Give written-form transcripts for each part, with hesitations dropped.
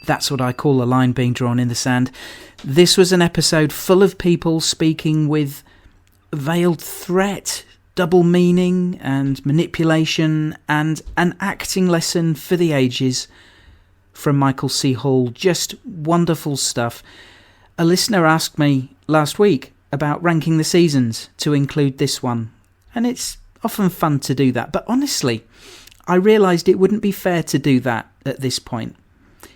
That's what I call a line being drawn in the sand. This was an episode full of people speaking with veiled threat, double meaning and manipulation, and an acting lesson for the ages from Michael C. Hall. Just wonderful stuff. A listener asked me last week about ranking the seasons to include this one, and it's often fun to do that, but honestly, I realised it wouldn't be fair to do that at this point.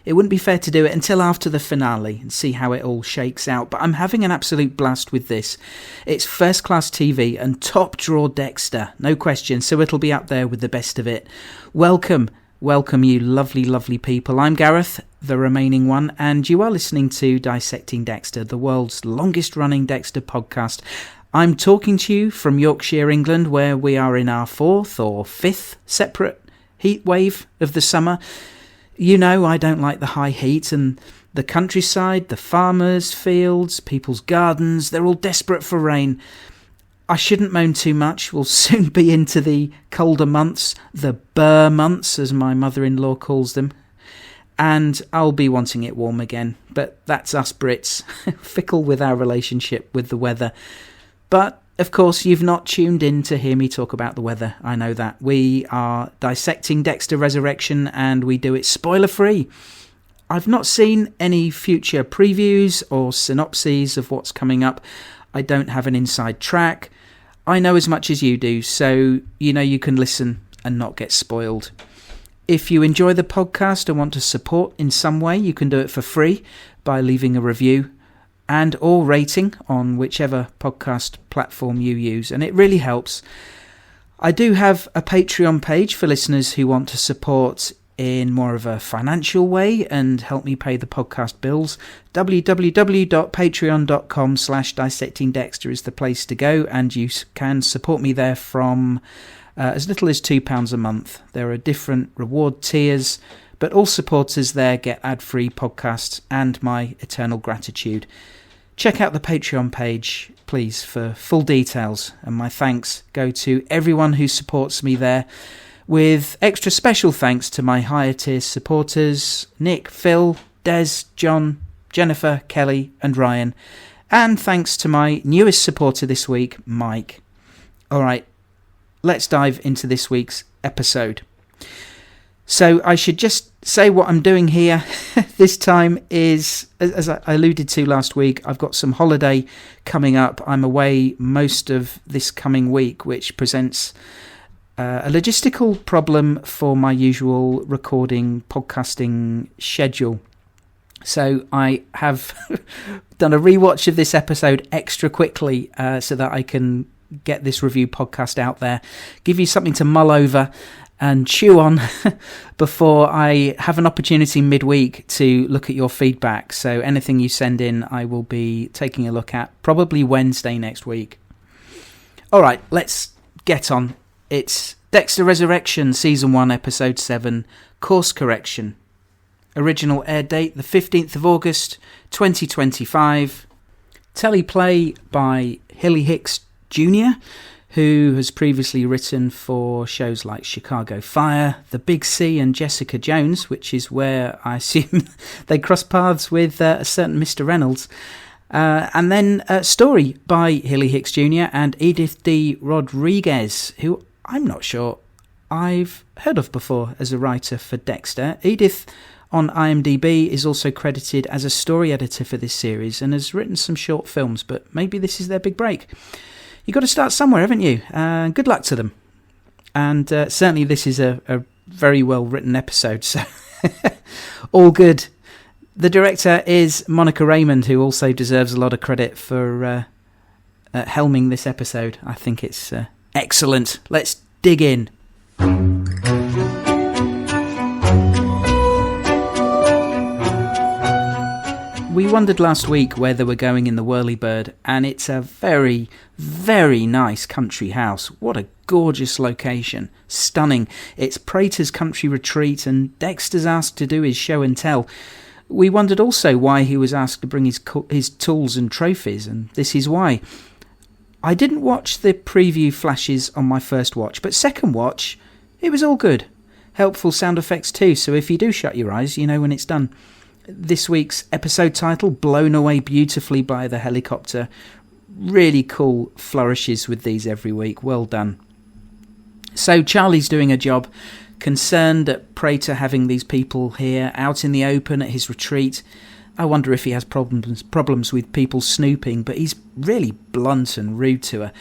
It wouldn't be fair to do it until after the finale and see how it all shakes out. But I'm having an absolute blast with this. It's first class TV and top draw Dexter, no question. So it'll be up there with the best of it. Welcome you lovely, lovely people. I'm Gareth, the remaining one, and you are listening to Dissecting Dexter, the world's longest running Dexter podcast. I'm talking to you from Yorkshire, England, where we are in our fourth or fifth separate heat wave of the summer. You know I don't like the high heat, and the countryside, the farmers' fields, people's gardens, they're all desperate for rain. I shouldn't moan too much. We'll soon be into the colder months, the Burr months, as my mother-in-law calls them. And I'll be wanting it warm again. But that's us Brits, fickle with our relationship with the weather. But of course, you've not tuned in to hear me talk about the weather. I know that. We are dissecting Dexter Resurrection, and we do it spoiler-free. I've not seen any future previews or synopses of what's coming up. I don't have an inside track. I know as much as you do, so you know you can listen and not get spoiled. If you enjoy the podcast and want to support in some way, you can do it for free by leaving a review and or rating on whichever podcast platform you use, and it really helps. I do have a Patreon page for listeners who want to support in more of a financial way and help me pay the podcast bills. www.patreon.com/dissectingdexter is the place to go, and you can support me there from as little as £2 a month. There are different reward tiers, but all supporters there get ad-free podcasts and my eternal gratitude. Check out the Patreon page, please, for full details, and my thanks go to everyone who supports me there, with extra special thanks to my higher tier supporters, Nick, Phil, Des, John, Jennifer, Kelly and Ryan, and thanks to my newest supporter this week, Mike. Alright, let's dive into this week's episode. So I should just say what I'm doing here this time is, as I alluded to last week, I've got some holiday coming up. I'm away most of this coming week, which presents a logistical problem for my usual recording, podcasting schedule. So I have done a rewatch of this episode extra quickly so that I can get this review podcast out there, give you something to mull over and chew on before I have an opportunity midweek to look at your feedback. So anything you send in, I will be taking a look at probably Wednesday next week. All right, let's get on. It's Dexter Resurrection, Season 1, Episode 7, Course Correction. Original air date, the 15th of August, 2025. Teleplay by Hilly Hicks Jr., who has previously written for shows like Chicago Fire, The Big C and Jessica Jones, which is where I assume they cross paths with a certain Mr. Reynolds. And then a story by Hilly Hicks Jr. and Edith D. Rodriguez, who I'm not sure I've heard of before as a writer for Dexter. Edith on IMDb is also credited as a story editor for this series and has written some short films, but maybe this is their big break. You've got to start somewhere, haven't you? Good luck to them. And certainly this is a very well-written episode, so all good. The director is Monica Raymond, who also deserves a lot of credit for helming this episode. I think it's excellent. Let's dig in. We wondered last week where they were going in the Whirlybird, and it's a very, very nice country house. What a gorgeous location. Stunning. It's Prater's country retreat, and Dexter's asked to do his show and tell. We wondered also why he was asked to bring his tools and trophies, and this is why. I didn't watch the preview flashes on my first watch, but second watch, It was all good. Helpful sound effects too, so if you do shut your eyes, you know when it's done. This week's episode title, Blown Away Beautifully by the Helicopter. Really cool flourishes with these every week. Well done. So Charlie's doing a job, concerned at Prater having these people here out in the open at his retreat. I wonder if he has problems with people snooping, but he's really blunt and rude to her.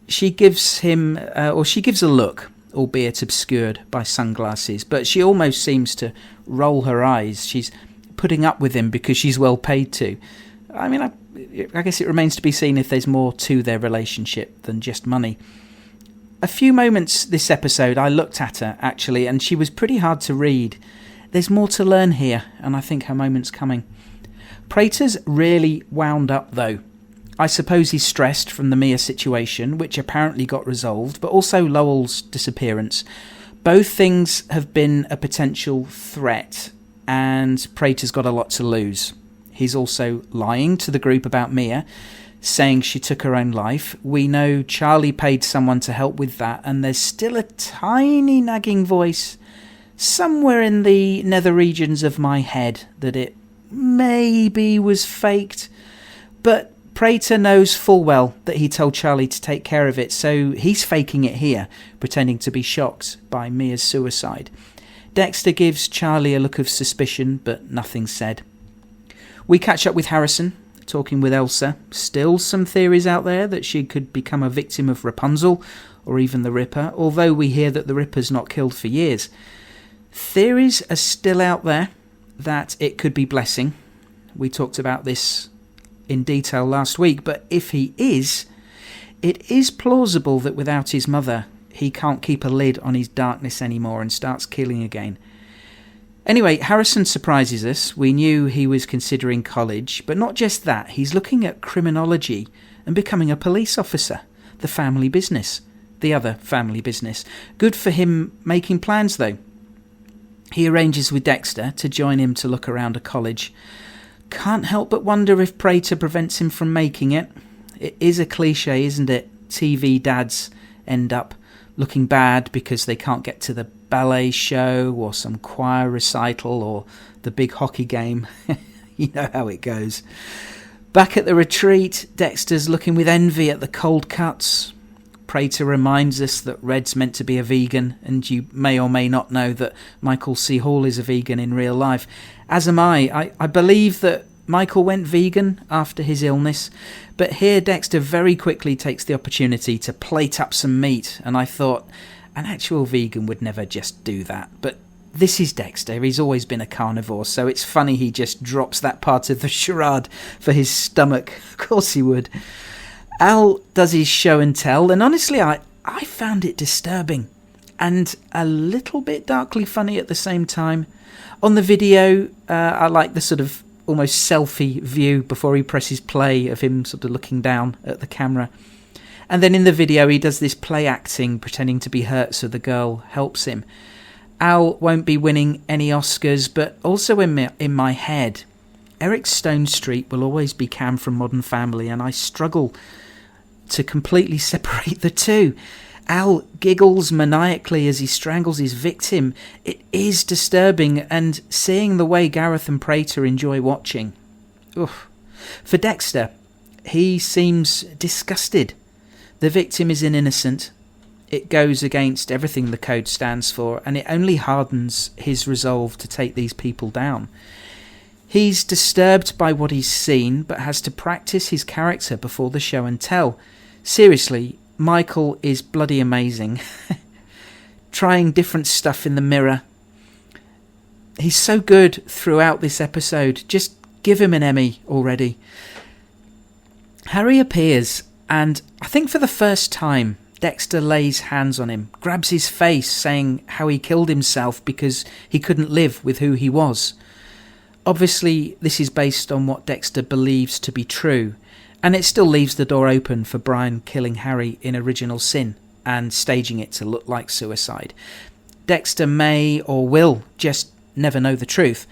She gives a look, albeit obscured by sunglasses, but she almost seems to roll her eyes. She's putting up with him because she's well paid to. I mean, I guess it remains to be seen if there's more to their relationship than just money. A few moments this episode I looked at her, actually, and she was pretty hard to read. There's more to learn here, and I think her moment's coming. Prater's really wound up, though. I suppose he's stressed from the Mia situation, which apparently got resolved, but also Lowell's disappearance. Both things have been a potential threat, and Prater's got a lot to lose. He's also lying to the group about Mia, saying she took her own life. We know Charlie paid someone to help with that, and there's still a tiny nagging voice somewhere in the nether regions of my head that it maybe was faked, but Prater knows full well that he told Charlie to take care of it, so he's faking it here, pretending to be shocked by Mia's suicide. Dexter gives Charlie a look of suspicion, but nothing's said. We catch up with Harrison, talking with Elsa. Still some theories out there that she could become a victim of Rapunzel, or even the Ripper, although we hear that the Ripper's not killed for years. Theories are still out there that it could be Blessing. We talked about this in detail last week, but if he is, it is plausible that without his mother, he can't keep a lid on his darkness anymore and starts killing again. Anyway, Harrison surprises us. We knew he was considering college, but not just that, he's looking at criminology and becoming a police officer, the family business, the other family business. Good for him making plans, though. He arranges with Dexter to join him to look around a college. Can't help but wonder if Prater prevents him from making it. It is a cliche, isn't it? TV dads end up looking bad because they can't get to the ballet show or some choir recital or the big hockey game. You know how it goes. Back at the retreat, Dexter's looking with envy at the cold cuts. Prater reminds us that Red's meant to be a vegan, and you may or may not know that Michael C. Hall is a vegan in real life. As am I. I believe that Michael went vegan after his illness, but here Dexter very quickly takes the opportunity to plate up some meat, and I thought an actual vegan would never just do that. But this is Dexter. He's always been a carnivore, so it's funny he just drops that part of the charade for his stomach. Of course he would. Al does his show and tell, and honestly I found it disturbing and a little bit darkly funny at the same time. On the video, I like the sort of almost selfie view before he presses play of him sort of looking down at the camera. And then in the video he does this play acting, pretending to be hurt so the girl helps him. Al won't be winning any Oscars, but also in my head, Eric Stone Street will always be Cam from Modern Family, and I struggle to completely separate the two. Al giggles maniacally as he strangles his victim. It is disturbing, and seeing the way Gareth and Prater enjoy watching. Oof. For Dexter, he seems disgusted. The victim is innocent. It goes against everything the code stands for, and it only hardens his resolve to take these people down. He's disturbed by what he's seen, but has to practice his character before the show and tell. Seriously, Michael is bloody amazing. Trying different stuff in the mirror. He's so good throughout this episode. Just give him an Emmy already. Harry appears, and I think for the first time, Dexter lays hands on him, grabs his face, saying how he killed himself because he couldn't live with who he was. Obviously, this is based on what Dexter believes to be true, and it still leaves the door open for Brian killing Harry in Original Sin and staging it to look like suicide. Dexter may or will just never know the truth.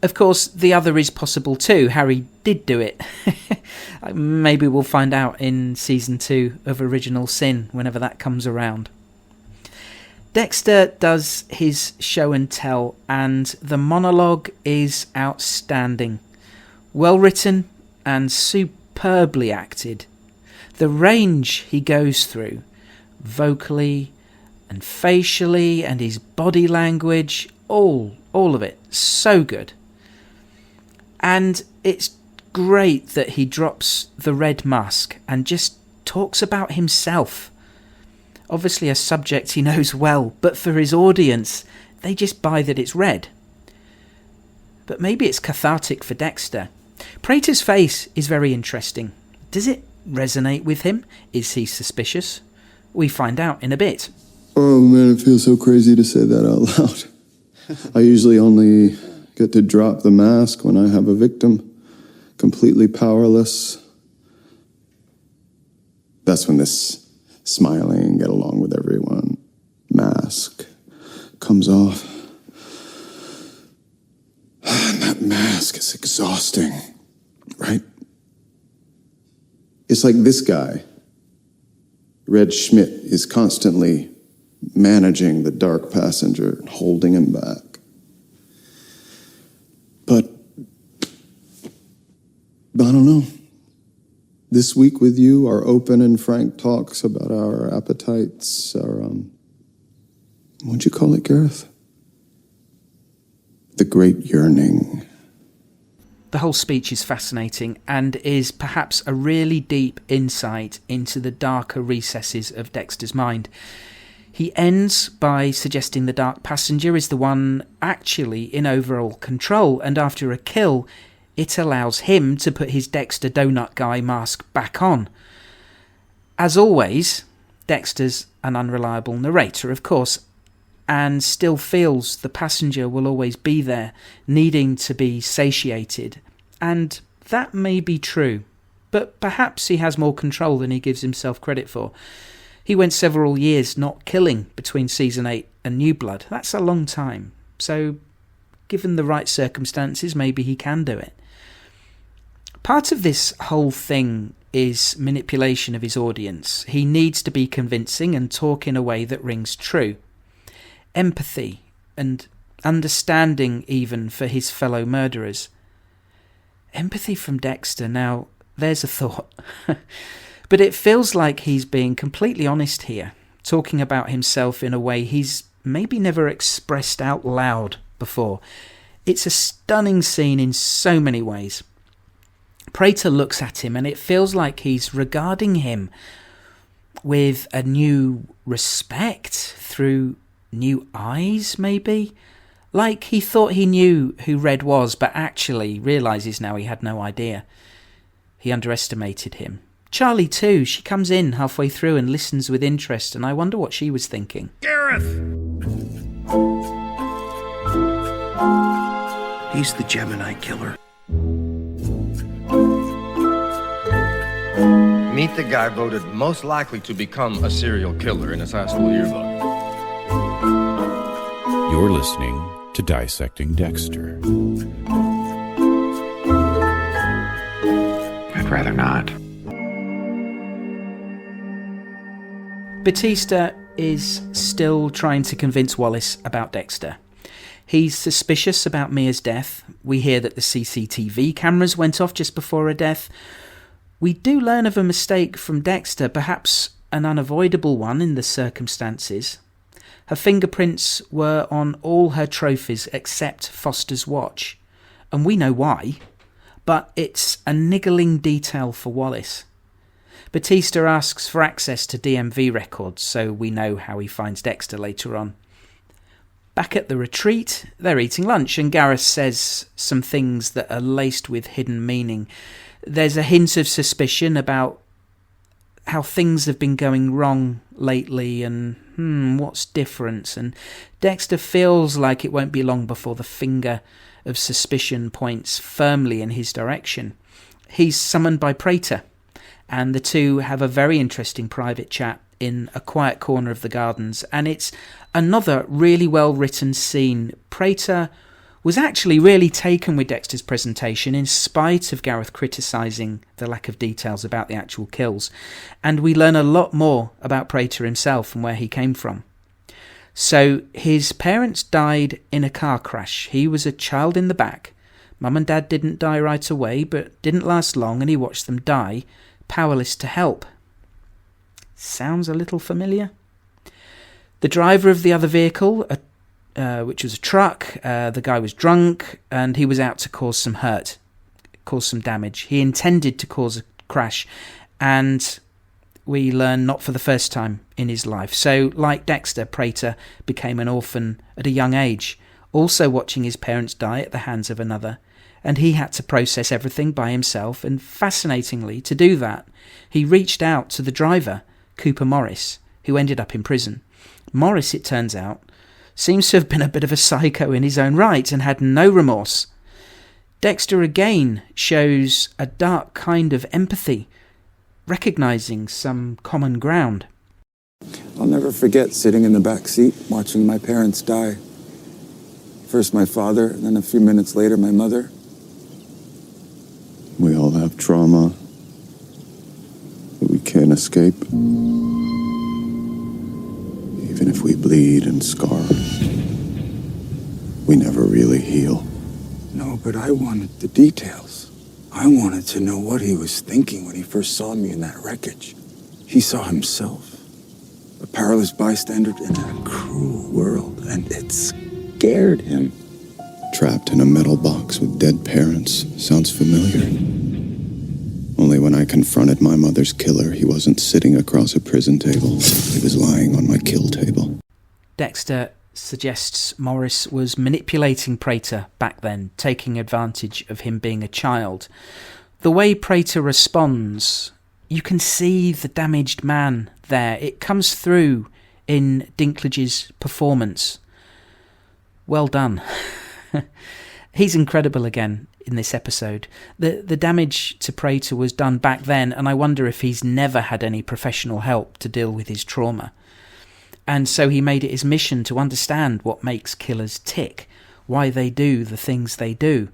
Of course, the other is possible too. Harry did do it. Maybe we'll find out in Season 2 of Original Sin, whenever that comes around. Dexter does his show and tell, and the monologue is outstanding. Well written and superbly acted. The range he goes through, vocally and facially, and his body language, all of it, so good. And it's great that he drops the red mask and just talks about himself. Obviously a subject he knows well, but for his audience, they just buy that it's red. But maybe it's cathartic for Dexter. Prater's face is very interesting. Does it resonate with him? Is he suspicious? We find out in a bit. Oh man, it feels so crazy to say that out loud. I usually only get to drop the mask when I have a victim, completely powerless. That's when this smiling and get along with everyone mask comes off. And that mask is exhausting, right? It's like this guy, Red Schmidt, is constantly managing the dark passenger, holding him back. But I don't know. This week with you, our open and frank talks about our appetites, our, what'd you call it, Gareth? The great yearning. The whole speech is fascinating and is perhaps a really deep insight into the darker recesses of Dexter's mind. He ends by suggesting the dark passenger is the one actually in overall control, and after a kill, it allows him to put his Dexter Donut Guy mask back on. As always, Dexter's an unreliable narrator, of course, and still feels the passenger will always be there, needing to be satiated. And that may be true, but perhaps he has more control than he gives himself credit for. He went several years not killing between Season 8 and New Blood. That's a long time. So, given the right circumstances, maybe he can do it. Part of this whole thing is manipulation of his audience. He needs to be convincing and talk in a way that rings true. Empathy and understanding even for his fellow murderers. Empathy from Dexter, now there's a thought. But it feels like he's being completely honest here, talking about himself in a way he's maybe never expressed out loud before. It's a stunning scene in so many ways. Prater looks at him and it feels like he's regarding him with a new respect, through new eyes maybe. Like he thought he knew who Red was, but actually realises now he had no idea. He underestimated him. Charlie too, she comes in halfway through and listens with interest, and I wonder what she was thinking. Gareth! He's the Gemini killer. Meet the guy voted most likely to become a serial killer in his high school yearbook. You're listening to Dissecting Dexter. I'd rather not. Batista is still trying to convince Wallace about Dexter. He's suspicious about Mia's death. We hear that the CCTV cameras went off just before her death. We do learn of a mistake from Dexter, perhaps an unavoidable one in the circumstances. Her fingerprints were on all her trophies except Foster's watch, and we know why, but it's a niggling detail for Wallace. Batista asks for access to DMV records, so we know how he finds Dexter later on. Back at the retreat, they're eating lunch, and Gareth says some things that are laced with hidden meaning. There's a hint of suspicion about how things have been going wrong lately, and what's different? And Dexter feels like it won't be long before the finger of suspicion points firmly in his direction. He's summoned by Prater, and the two have a very interesting private chat in a quiet corner of the gardens, and it's another really well written scene. Prater was actually really taken with Dexter's presentation in spite of Gareth criticising the lack of details about the actual kills, and we learn a lot more about Prater himself and where he came from. So his parents died in a car crash. He was a child in the back. Mum and Dad didn't die right away, but didn't last long, and he watched them die, powerless to help. Sounds a little familiar? The driver of the other vehicle, which was a truck, the guy was drunk, and he was out to cause some hurt, cause some damage. He intended to cause a crash, and we learn not for the first time in his life. So, like Dexter, Prater became an orphan at a young age, also watching his parents die at the hands of another, and he had to process everything by himself, and fascinatingly, to do that, he reached out to the driver, Cooper Morris, who ended up in prison. Morris, it turns out, seems to have been a bit of a psycho in his own right and had no remorse. Dexter again shows a dark kind of empathy, recognizing some common ground. I'll never forget sitting in the back seat watching my parents die. First my father, and then a few minutes later my mother. We all have trauma that we can't escape. Even if we bleed and scar, we never really heal. No, but I wanted the details. I wanted to know what he was thinking when he first saw me in that wreckage. He saw himself, a powerless bystander in a cruel world, and it scared him. Trapped in a metal box with dead parents sounds familiar. Only when I confronted my mother's killer, he wasn't sitting across a prison table. He was lying on my kill table. Dexter suggests Morris was manipulating Prater back then, taking advantage of him being a child. The way Prater responds, you can see the damaged man there. It comes through in Dinklage's performance. Well done. He's incredible again in this episode. The damage to Prater was done back then, and I wonder if he's never had any professional help to deal with his trauma. And so he made it his mission to understand what makes killers tick, why they do the things they do,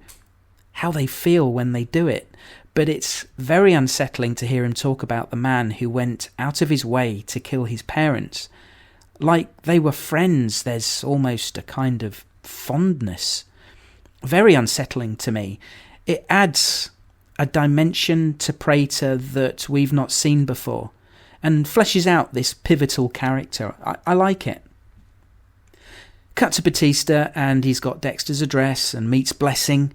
how they feel when they do it. But it's very unsettling to hear him talk about the man who went out of his way to kill his parents. Like they were friends, there's almost a kind of fondness. Very unsettling to me. It adds a dimension to Prater that we've not seen before, and fleshes out this pivotal character. I like it. Cut to Batista, and he's got Dexter's address and meets Blessing.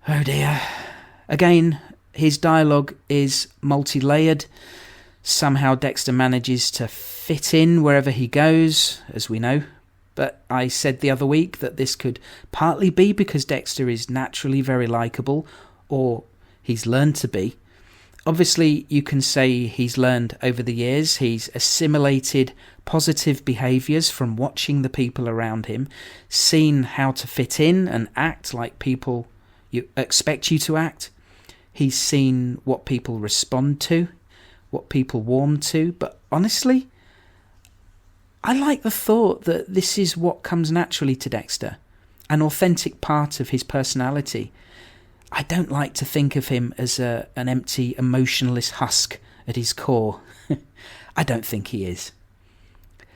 Oh dear. Again, his dialogue is multi-layered. Somehow Dexter manages to fit in wherever he goes, as we know. But I said the other week that this could partly be because Dexter is naturally very likeable, or he's learned to be. Obviously, you can say he's learned over the years. He's assimilated positive behaviours from watching the people around him, seen how to fit in and act like people you expect you to act. He's seen what people respond to, what people warm to. But honestly, I like the thought that this is what comes naturally to Dexter, an authentic part of his personality. I don't like to think of him as an empty, emotionless husk at his core. I don't think he is.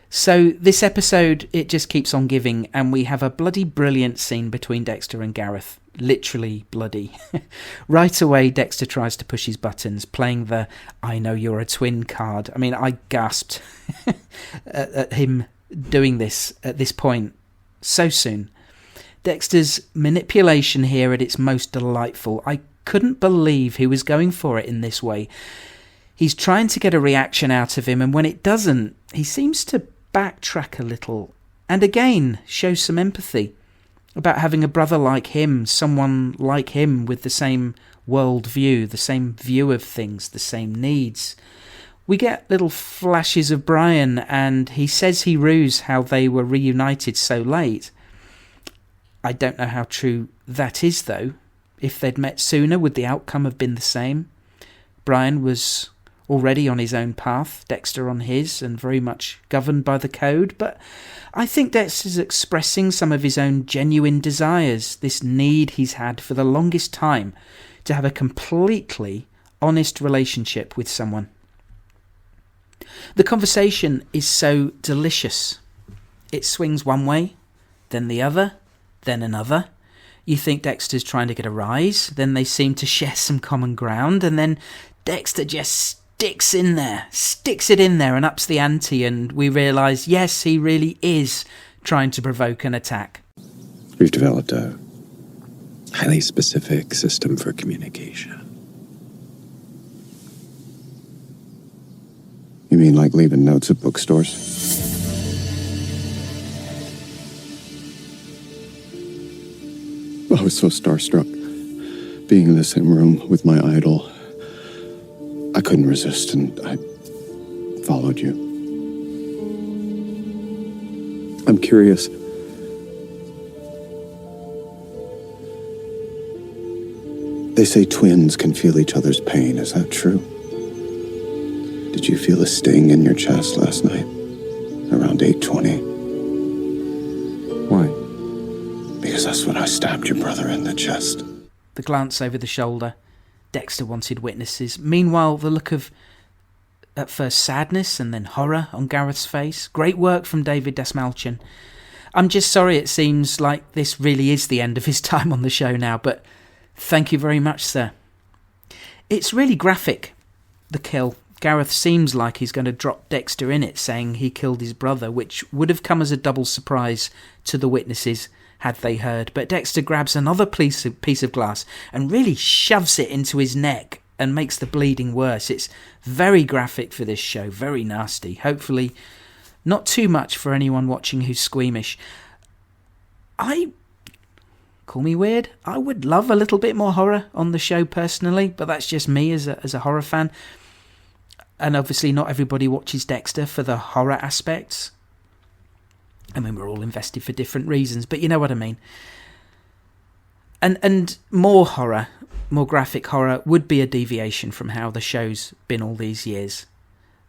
So this episode, it just keeps on giving, and we have a bloody brilliant scene between Dexter and Gareth. Literally bloody. Right away, Dexter tries to push his buttons, playing the "I know you're a twin" card. I mean, I gasped at him doing this at this point so soon. Dexter's manipulation here at its most delightful. I couldn't believe he was going for it in this way. He's trying to get a reaction out of him, and when it doesn't, he seems to backtrack a little, and again show some empathy about having a brother like him, someone like him with the same world view, the same view of things, the same needs. We get little flashes of Brian, and he says he rues how they were reunited so late. I don't know how true that is, though. If they'd met sooner, would the outcome have been the same? Brian was already on his own path, Dexter on his, and very much governed by the code, but I think Dexter's expressing some of his own genuine desires, this need he's had for the longest time to have a completely honest relationship with someone. The conversation is so delicious. It swings one way, then the other, then another. You think Dexter's trying to get a rise, then they seem to share some common ground, and then Dexter just sticks it in there and ups the ante, and we realise, yes, he really is trying to provoke an attack. We've developed a highly specific system for communication. You mean like leaving notes at bookstores? I was so starstruck, being in the same room with my idol. I couldn't resist, and I followed you. I'm curious. They say twins can feel each other's pain. Is that true? Did you feel a sting in your chest last night? Around 8:20? Why? Because that's when I stabbed your brother in the chest. The glance over the shoulder. Dexter wanted witnesses. Meanwhile, the look of, at first, sadness and then horror on Gareth's face. Great work from David Dastmalchian. I'm just sorry it seems like this really is the end of his time on the show now, but thank you very much, sir. It's really graphic, the kill. Gareth seems like he's going to drop Dexter in it, saying he killed his brother, which would have come as a double surprise to the witnesses had they heard. But Dexter grabs another piece of glass and really shoves it into his neck and makes the bleeding worse. It's very graphic for this show, very nasty. Hopefully not too much for anyone watching who's squeamish. Call me weird, I would love a little bit more horror on the show personally, but that's just me as a horror fan. And obviously not everybody watches Dexter for the horror aspects. I mean, we're all invested for different reasons, but you know what I mean. And more horror, more graphic horror, would be a deviation from how the show's been all these years.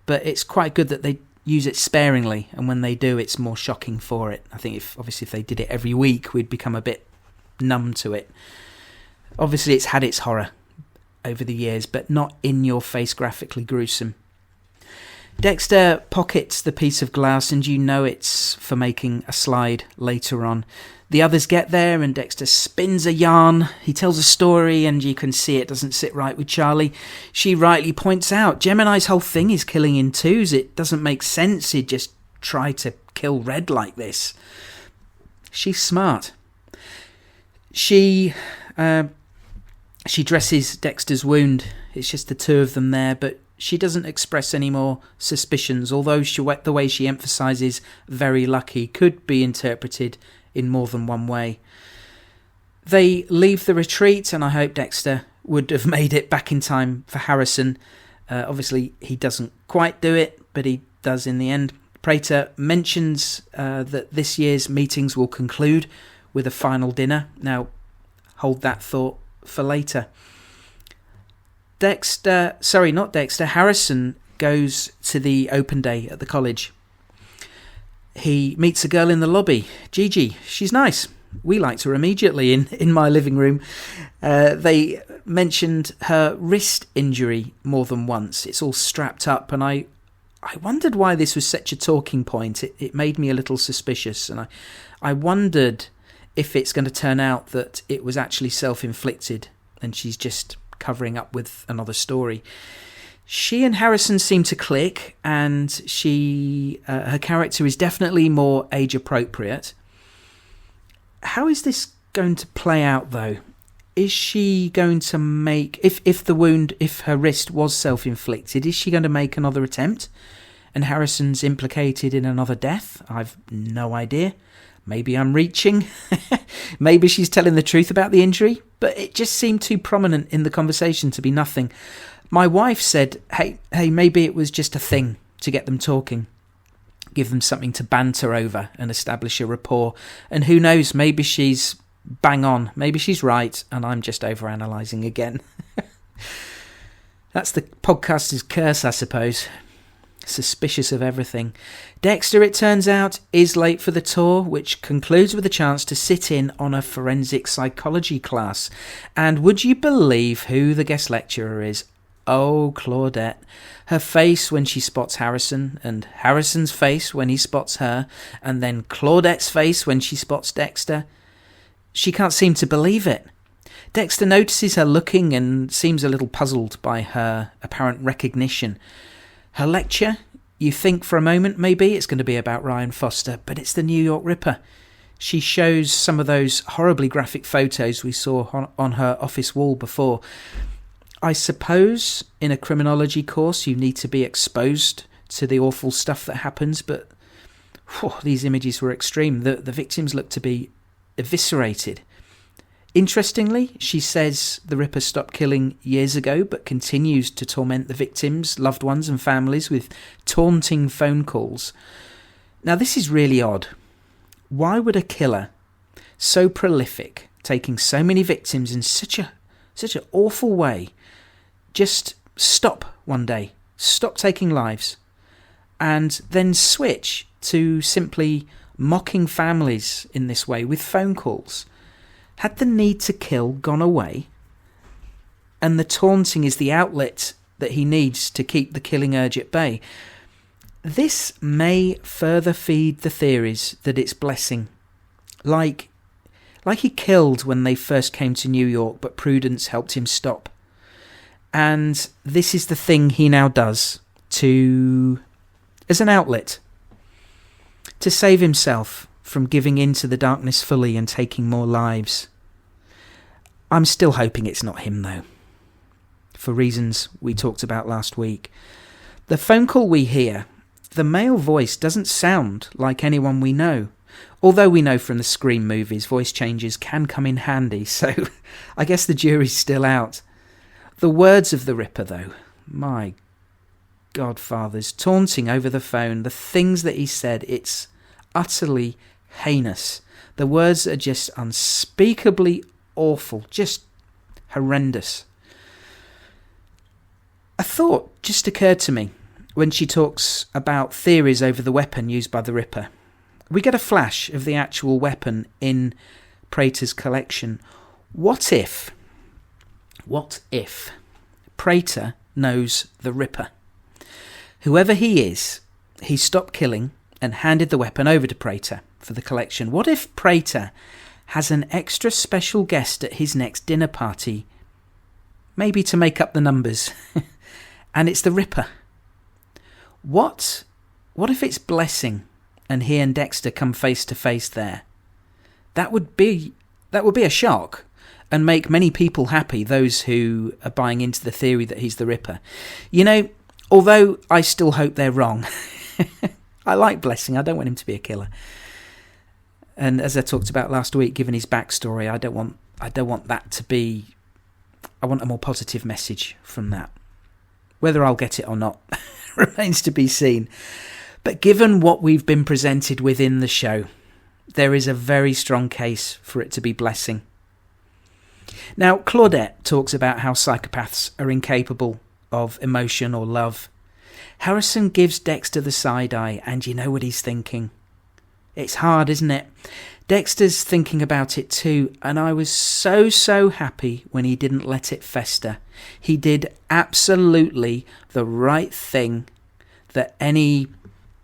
But it's quite good that they use it sparingly, and when they do, it's more shocking for it. I think if they did it every week, we'd become a bit numb to it. Obviously, it's had its horror over the years, but not in-your-face graphically gruesome. Dexter pockets the piece of glass, and you know it's for making a slide later on. The others get there, and Dexter spins a yarn. He tells a story, and you can see it doesn't sit right with Charlie. She rightly points out, Gemini's whole thing is killing in twos. It doesn't make sense he'd just try to kill Red like this. She's smart. She dresses Dexter's wound. It's just the two of them there, but she doesn't express any more suspicions, although the way she emphasises very lucky could be interpreted in more than one way. They leave the retreat, and I hope Dexter would have made it back in time for Harrison. Obviously, he doesn't quite do it, but he does in the end. Prater mentions that this year's meetings will conclude with a final dinner. Now, hold that thought for later. Harrison goes to the open day at the college. He meets a girl in the lobby, Gigi. She's nice. We liked her immediately in my living room. They mentioned her wrist injury more than once. It's all strapped up, and I wondered why this was such a talking point. It made me a little suspicious, and I wondered if it's going to turn out that it was actually self-inflicted and she's just covering up with another story. She and Harrison seem to click, and her character is definitely more age appropriate. How is this going to play out, though? Is she going to make, if her wrist was self-inflicted, is she going to make another attempt? And Harrison's implicated in another death? I've no idea. Maybe I'm reaching. Maybe she's telling the truth about the injury, but it just seemed too prominent in the conversation to be nothing. My wife said, hey, maybe it was just a thing to get them talking, give them something to banter over and establish a rapport. And who knows, maybe she's bang on. Maybe she's right, and I'm just overanalyzing again. That's the podcaster's curse, I suppose. Suspicious of everything. Dexter, it turns out, is late for the tour, which concludes with a chance to sit in on a forensic psychology class. And would you believe who the guest lecturer is? Oh, Claudette. Her face when she spots Harrison, and Harrison's face when he spots her, and then Claudette's face when she spots Dexter. She can't seem to believe it. Dexter notices her looking and seems a little puzzled by her apparent recognition. Her lecture, you think for a moment maybe it's going to be about Ryan Foster, but it's the New York Ripper. She shows some of those horribly graphic photos we saw on her office wall before. I suppose in a criminology course you need to be exposed to the awful stuff that happens, but these images were extreme. The victims look to be eviscerated. Interestingly, she says the Ripper stopped killing years ago, but continues to torment the victims, loved ones and families with taunting phone calls. Now this is really odd. Why would a killer so prolific, taking so many victims in such an awful way, just stop one day, stop taking lives, and then switch to simply mocking families in this way with phone calls? Had the need to kill gone away, and the taunting is the outlet that he needs to keep the killing urge at bay? This may further feed the theories that it's blessing. Like he killed when they first came to New York, but prudence helped him stop. And this is the thing he now does as an outlet, to save himself from giving in to the darkness fully and taking more lives. I'm still hoping it's not him, though, for reasons we talked about last week. The phone call we hear, the male voice doesn't sound like anyone we know, although we know from the Scream movies voice changes can come in handy, so I guess the jury's still out. The words of the Ripper, though, my godfathers, taunting over the phone, the things that he said, it's utterly heinous. The words are just unspeakably awful, just horrendous. A thought just occurred to me when she talks about theories over the weapon used by the Ripper. We get a flash of the actual weapon in Prater's collection. What if Prater knows the Ripper? Whoever he is, he stopped killing and handed the weapon over to Prater for the collection. What if Prater has an extra special guest at his next dinner party, maybe to make up the numbers, and it's the Ripper? What if it's Blessing and he and Dexter come face to face there? That would be a shock, and make many people happy, those who are buying into the theory that he's the Ripper. You know, although I still hope they're wrong. I like Blessing, I don't want him to be a killer. And as I talked about last week, given his backstory, I don't want that to be... I want a more positive message from that. Whether I'll get it or not remains to be seen. But given what we've been presented with in the show, there is a very strong case for it to be Blessing. Now, Claudette talks about how psychopaths are incapable of emotion or love. Harrison gives Dexter the side eye, and you know what he's thinking. It's hard, isn't it? Dexter's thinking about it too, and I was so happy when he didn't let it fester. He did absolutely the right thing that any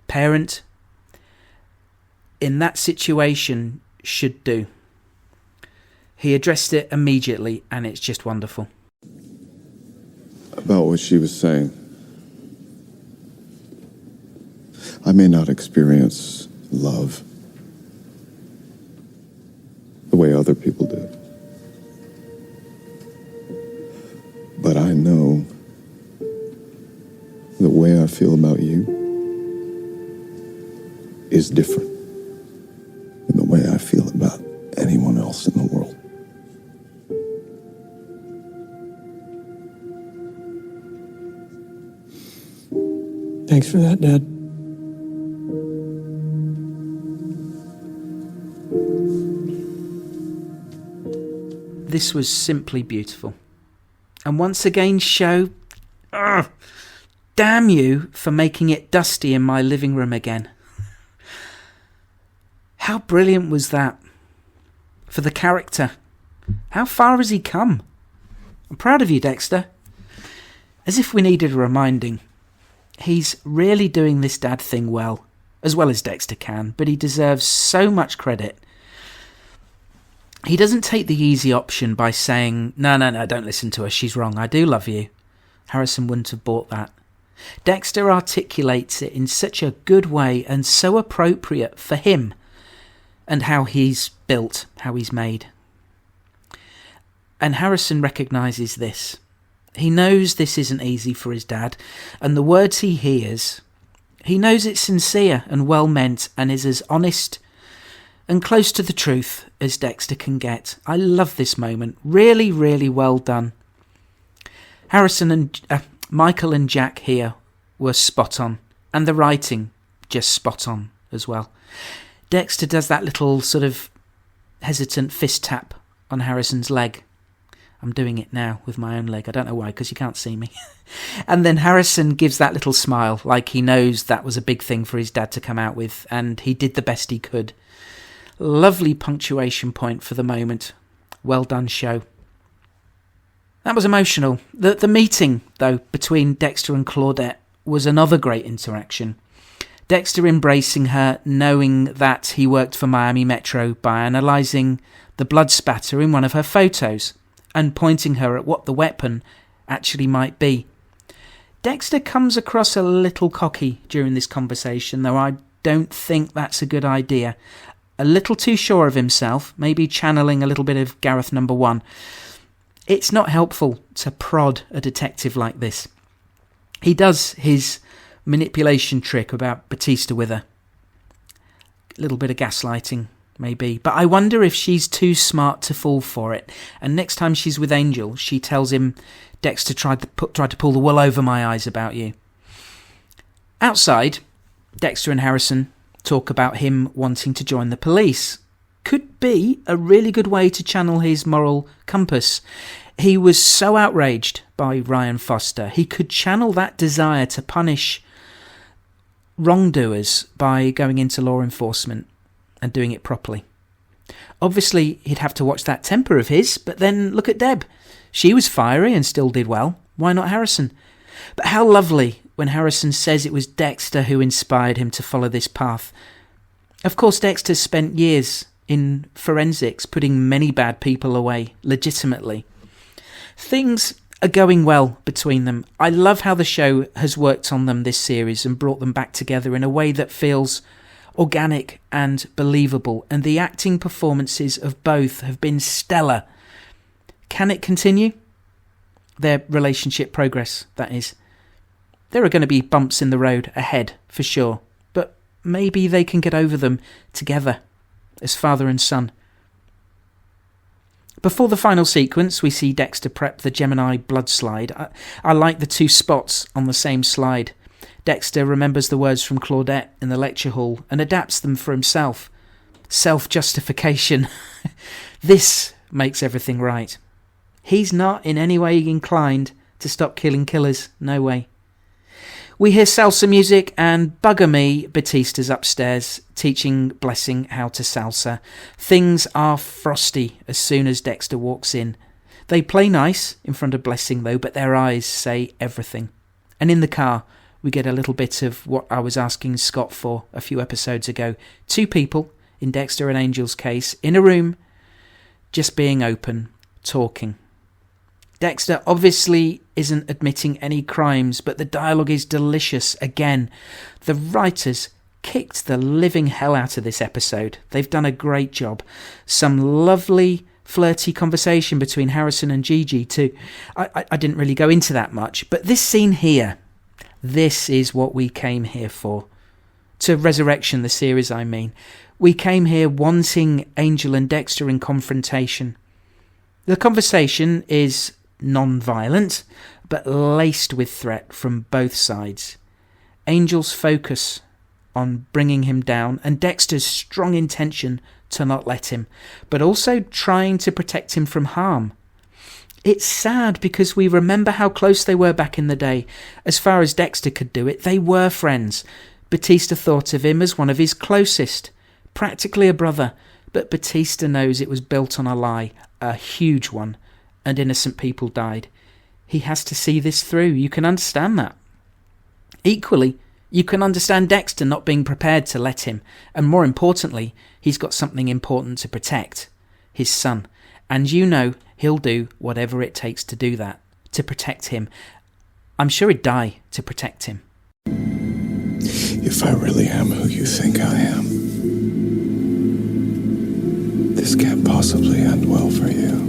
parent in that situation should do. He addressed it immediately, and it's just wonderful. About what she was saying. I may not experience love the way other people do. But I know the way I feel about you is different than the way I feel about anyone else in the world. Thanks for that, Dad. This was simply beautiful. And once again, show... damn you for making it dusty in my living room again. How brilliant was that? For the character. How far has he come? I'm proud of you, Dexter. As if we needed a reminding. He's really doing this dad thing well as Dexter can, but he deserves so much credit. He doesn't take the easy option by saying, no, don't listen to her, she's wrong, I do love you. Harrison wouldn't have bought that. Dexter articulates it in such a good way and so appropriate for him and how he's built, how he's made. And Harrison recognises this. He knows this isn't easy for his dad, and the words he hears, he knows it's sincere and well meant and is as honest and close to the truth as Dexter can get. I love this moment. Really, really well done. Harrison and Michael and Jack here were spot on, and the writing just spot on as well. Dexter does that little sort of hesitant fist tap on Harrison's leg. I'm doing it now with my own leg. I don't know why, because you can't see me. And then Harrison gives that little smile, like he knows that was a big thing for his dad to come out with, and he did the best he could. Lovely punctuation point for the moment. Well done, show. That was emotional. The meeting, though, between Dexter and Claudette was another great interaction. Dexter embracing her, knowing that he worked for Miami Metro by analysing the blood spatter in one of her photos and pointing her at what the weapon actually might be. Dexter comes across a little cocky during this conversation, though I don't think that's a good idea. A little too sure of himself, maybe channeling a little bit of Gareth number 1. It's not helpful to prod a detective like this. He does his manipulation trick about Batista with her. A little bit of gaslighting, maybe. But I wonder if she's too smart to fall for it. And next time she's with Angel, she tells him, Dexter tried to pull the wool over my eyes about you. Outside, Dexter and Harrison talk about him wanting to join the police. Could be a really good way to channel his moral compass. He was so outraged by Ryan Foster. He could channel that desire to punish wrongdoers by going into law enforcement and doing it properly. Obviously, he'd have to watch that temper of his, but then look at Deb. She was fiery and still did well. Why not Harrison? But how lovely when Harrison says it was Dexter who inspired him to follow this path. Of course, Dexter spent years in forensics, putting many bad people away, legitimately. Things are going well between them. I love how the show has worked on them this series and brought them back together in a way that feels organic and believable, and the acting performances of both have been stellar. Can it continue? Their relationship progress, that is. There are going to be bumps in the road ahead, for sure, but maybe they can get over them together as father and son. Before the final sequence, we see Dexter prep the Gemini blood slide. I like the two spots on the same slide. Dexter remembers the words from Claudette in the lecture hall and adapts them for himself. Self-justification. This makes everything right. He's not in any way inclined to stop killing killers. No way. We hear salsa music, and bugger me, Batista's upstairs, teaching Blessing how to salsa. Things are frosty as soon as Dexter walks in. They play nice in front of Blessing, though, but their eyes say everything. And in the car, we get a little bit of what I was asking Scott for a few episodes ago. Two people, in Dexter and Angel's case, in a room, just being open, talking. Dexter obviously isn't admitting any crimes, but the dialogue is delicious again. The writers kicked the living hell out of this episode. They've done a great job. Some lovely, flirty conversation between Harrison and Gigi too. I didn't really go into that much, but this scene here, this is what we came here for. To Resurrection, the series, I mean. We came here wanting Angel and Dexter in confrontation. The conversation is non-violent, but laced with threat from both sides. Angel's focus on bringing him down, and Dexter's strong intention to not let him, but also trying to protect him from harm. It's sad because we remember how close they were back in the day. As far as Dexter could do it, they were friends. Batista thought of him as one of his closest, practically a brother, but Batista knows it was built on a lie, a huge one, and innocent people died. He has to see this through. You can understand that. Equally, you can understand Dexter not being prepared to let him. And more importantly, he's got something important to protect. His son. And you know he'll do whatever it takes to do that. To protect him. I'm sure he'd die to protect him. If I really am who you think I am, this can't possibly end well for you.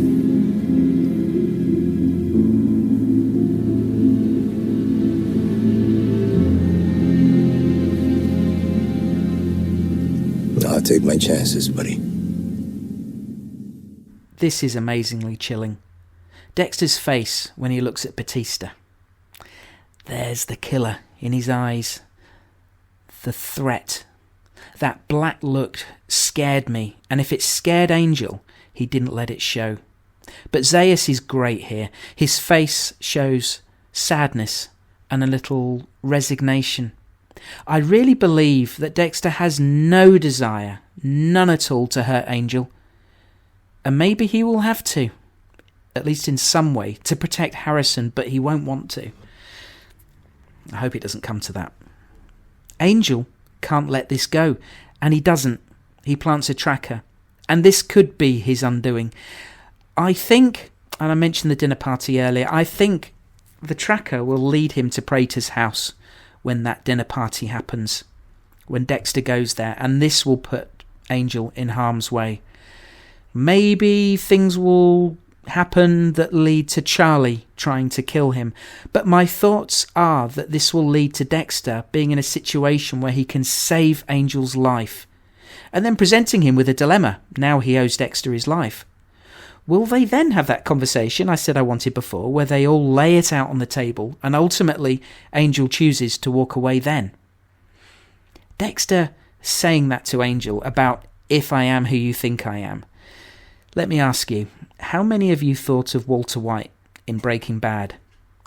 I'll take my chances, buddy. This is amazingly chilling. Dexter's face when he looks at Batista. There's the killer in his eyes. The threat. That black look scared me, and if it scared Angel, he didn't let it show. But Zaius is great here. His face shows sadness and a little resignation. I really believe that Dexter has no desire, none at all, to hurt Angel. And maybe he will have to, at least in some way, to protect Harrison, but he won't want to. I hope it doesn't come to that. Angel can't let this go, and he doesn't. He plants a tracker, and this could be his undoing. I think, and I mentioned the dinner party earlier, I think the tracker will lead him to Prater's house when that dinner party happens, when Dexter goes there, and this will put Angel in harm's way. Maybe things will happen that lead to Charlie trying to kill him, but my thoughts are that this will lead to Dexter being in a situation where he can save Angel's life, and then presenting him with a dilemma. Now he owes Dexter his life. Will they then have that conversation I said I wanted before, where they all lay it out on the table, and ultimately Angel chooses to walk away then? Dexter saying that to Angel about if I am who you think I am. Let me ask you, how many of you thought of Walter White in Breaking Bad?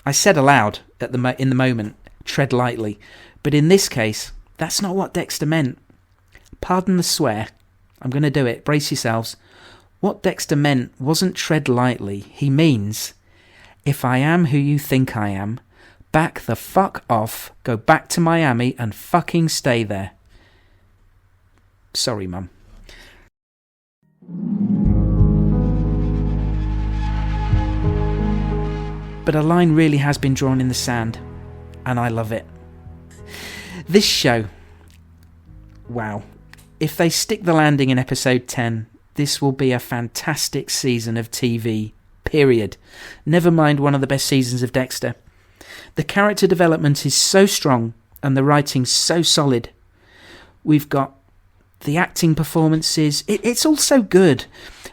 I said aloud in the moment, tread lightly, but in this case, that's not what Dexter meant. Pardon the swear, I'm going to do it, brace yourselves. What Dexter meant wasn't tread lightly, he means, if I am who you think I am, back the fuck off, go back to Miami and fucking stay there. Sorry, Mum. But a line really has been drawn in the sand, and I love it. This show, wow. If they stick the landing in episode 10, this will be a fantastic season of TV, period. Never mind one of the best seasons of Dexter. The character development is so strong, and the writing so solid. We've got the acting performances. It's all so good.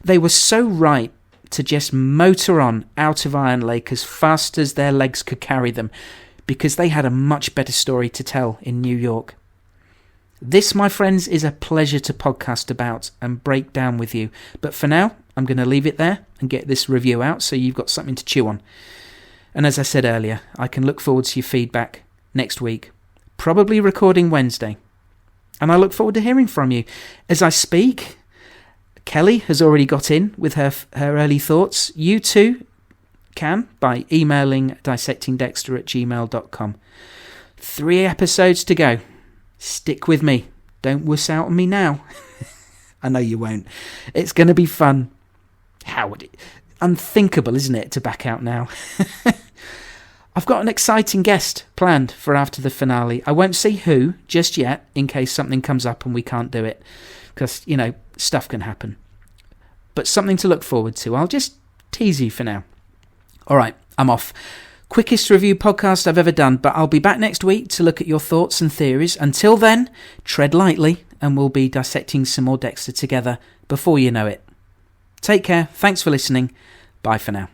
They were so right to just motor on out of Iron Lake as fast as their legs could carry them, because they had a much better story to tell in New York. This, my friends, is a pleasure to podcast about and break down with you. But for now, I'm going to leave it there and get this review out so you've got something to chew on. And as I said earlier, I can look forward to your feedback next week, probably recording Wednesday. And I look forward to hearing from you. As I speak, Kelly has already got in with her early thoughts. You too can by emailing dissectingdexter@gmail.com. 3 episodes to go. Stick with me. Don't wuss out on me now. I know you won't. It's going to be fun. How would it? Unthinkable, isn't it, to back out now? I've got an exciting guest planned for after the finale. I won't say who just yet, in case something comes up and we can't do it. Because, stuff can happen. But something to look forward to. I'll just tease you for now. All right, I'm off. Quickest review podcast I've ever done, but I'll be back next week to look at your thoughts and theories. Until then, tread lightly, and we'll be dissecting some more Dexter together before you know it. Take care. Thanks for listening. Bye for now.